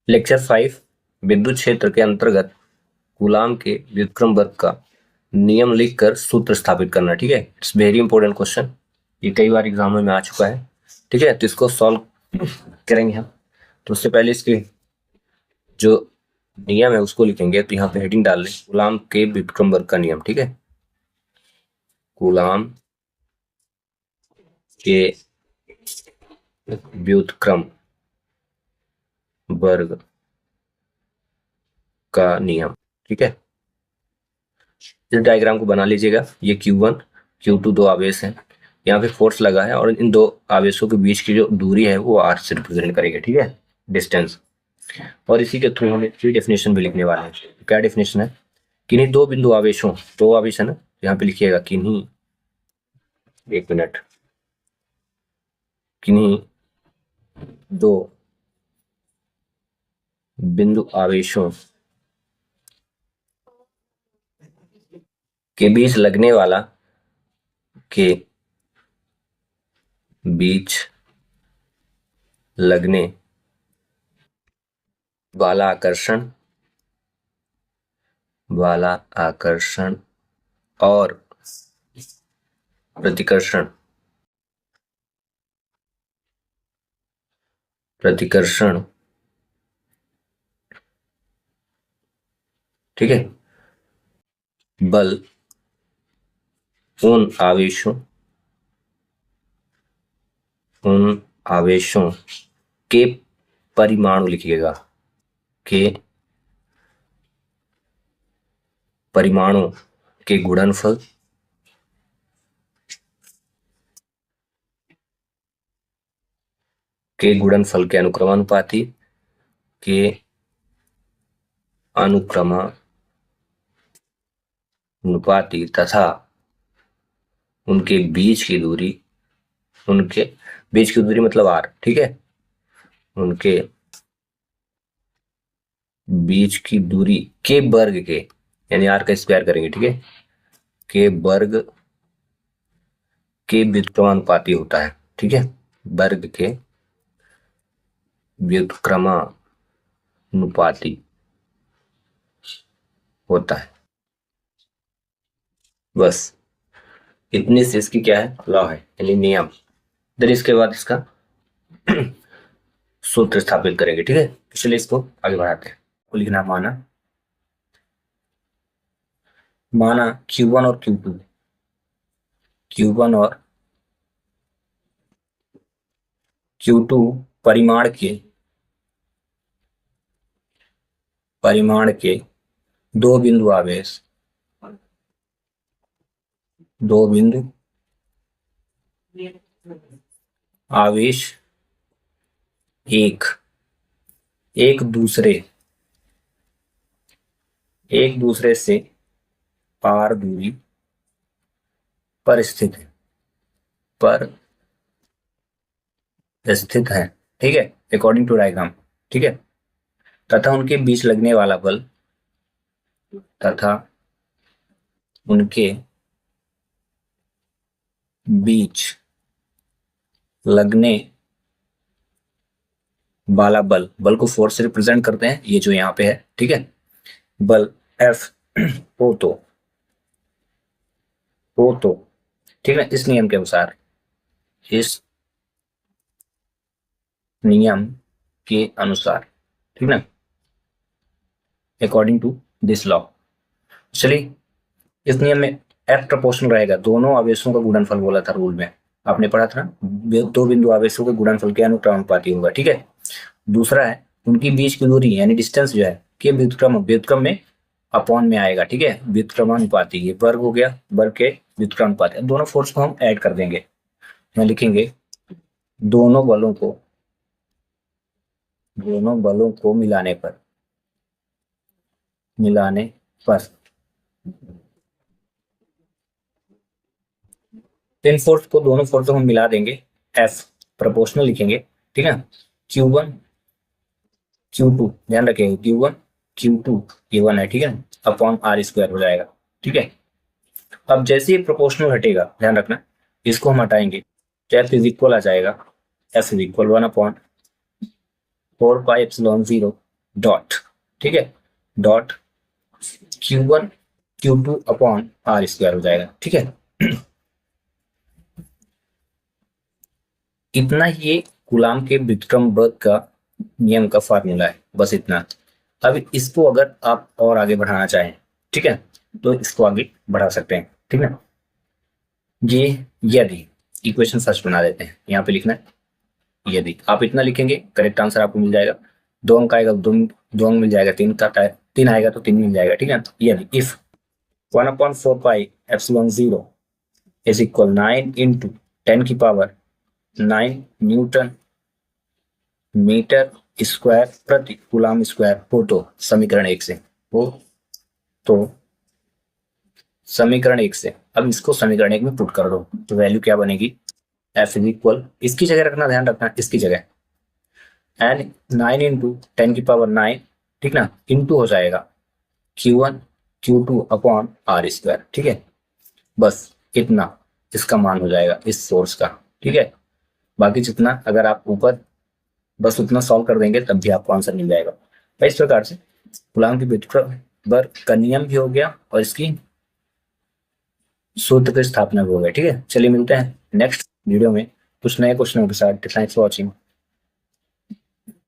Lecture 5 विद्युत क्षेत्र के अंतर्गत कूलाम के व्युत्क्रम वर्ग का नियम लिखकर सूत्र स्थापित करना। ठीक है, इट्स वेरी इंपॉर्टेंट क्वेश्चन, ये कई बार एग्जाम में आ चुका है। ठीक है, तो इसको सॉल्व करेंगे हम। तो उससे पहले इसके जो नियम है उसको लिखेंगे। तो यहाँ पे हेडिंग डाल लें, कूलाम के व्युत्क्रम वर्ग का नियम। ठीक है, कूलाम के व्युत्क्रम वर्ग का नियम। ठीक है, इस डायग्राम को बना लीजिएगा। ये Q1 Q2 दो आवेश हैं, यहाँ पे फोर्स लगा है और इन दो आवेशों के बीच की जो दूरी है वो r से रिप्रेजेंट करेंगे। ठीक है, डिस्टेंस। और इसी के थ्रू हम इसकी डेफिनेशन भी लिखने वाले हैं। क्या डेफिनेशन है? किन्हीं दो बिंदु आवेशों, दो आवेश है ना, यहाँ पे लिखिएगा किन्हीं, एक मिनट, किन्हीं दो बिंदु आवेशों के बीच लगने वाला, के बीच लगने वाला आकर्षण और प्रतिकर्षण ठीक है, बल उन आवेशों के परिमाणु लिखिएगा, के परिमाणु के गुणनफल के अनुक्रमानुपाती तथा उनके बीच की दूरी मतलब r। ठीक है, उनके बीच की दूरी के वर्ग के, यानी r का स्क्वायर करेंगे। ठीक है, के वर्ग के व्युत्क्रमानुपाती होता है। ठीक है, वर्ग के व्युत्क्रमानुपाती होता है। बस इतनी से इसकी क्या है, लॉ है, यानी नियम। फिर इसके बाद इसका सूत्र स्थापित करेंगे। ठीक है, चलिए इसको आगे बढ़ाते हैं। को लिखना माना Q1 और Q2 परिमाण के दो बिंदु आवेश एक दूसरे से पार दूरी पर स्थित है। ठीक है, अकॉर्डिंग टू डायग्राम। ठीक है, तथा उनके बीच लगने वाला बल बल को फोर्स से रिप्रेजेंट करते हैं, ये जो यहाँ पे है। ठीक है, बल F हो तो ठीक है, इस नियम के अनुसार ठीक ना, अकॉर्डिंग टू दिस लॉ। चलिए, इस नियम में F प्रोपोर्शनल रहेगा, दोनों आवेशों का गुणनफल बोला था रूल में, आपने पढ़ा था ना, दो बिंदु आवेशों के गुणनफल के अनुक्रमानुपाती होगा। ठीक है, दूसरा है उनकी बीच की दूरी यानी डिस्टेंस जो है के व्युत्क्रम में अपॉन में आएगा। ठीक है, व्युत्क्रमानुपाती, ये वर्ग हो गया, वर्ग के व्युत्क्रमानुपाती। दोनों फोर्स को हम ऐड कर देंगे, मैं लिखेंगे दोनों बलों को मिलाने पर इन फोर्स को, दोनों फोर्स को हम मिला देंगे, F प्रोपोर्शनल लिखेंगे। ठीक है, Q1 Q2 ध्यान रखेंगे, Q1 Q2 ये 1 है। ठीक है, अपॉन R स्क्वायर हो जाएगा। ठीक है, अब जैसे ही प्रोपोर्शनल हटेगा, ध्यान रखना, इसको हम हटाएंगे, F इज इक्वल आ जाएगा, F is equal 1/4 pi epsilon 0 dot, ठीक है, dot Q1 Q2 upon are square हो जाएगा, ठीक है। इतना ये गुलाम के व्युत्क्रम बल का नियम का फार्मूला है, बस इतना। अब इसको अगर आप और आगे बढ़ाना चाहें, ठीक है, तो इसको आगे बढ़ा सकते हैं, ठीक है। ये यदि इक्वेशन फर्स्ट बना देते हैं, यहाँ पे लिखना है यदि, आप इतना लिखेंगे करेक्ट आंसर आपको मिल जाएगा। 2 अंक आएगा, 2 अंक मिल जाएगा, 3 आएगा तो 3 मिल जाएगा, ठीक है। यदि if 1/4 pi epsilon 0 is equal 9 into 10 की पावर 9 न्यूटन मीटर स्क्वायर प्रति कूलम स्क्वायर हो, तो समीकरण 1 से हो, तो समीकरण 1 से अब इसको समीकरण 1 में पुट कर दो, तो वैल्यू क्या बनेगी, एफ इज इक्वल, इसकी जगह रखना, ध्यान रखना इसकी जगह एन 9 इंटू 10 की पावर 9, ठीक ना, इंटू हो जाएगा Q1 Q2 upon are square, ठीक है। बस इतना इसका मान हो जाएगा इस सोर्स का, ठीक है। बाकी जितना अगर आप ऊपर बस उतना सॉल्व कर देंगे तब भी आपको आंसर मिल जाएगा। तो इस प्रकार से कूलम के व्युत्क्रम का नियम भी हो गया और इसकी सूत्र की स्थापना भी हो गई, ठीक है। चलिए मिलते हैं नेक्स्ट वीडियो में कुछ नए क्वेश्चनों के साथ। Thanks for watching.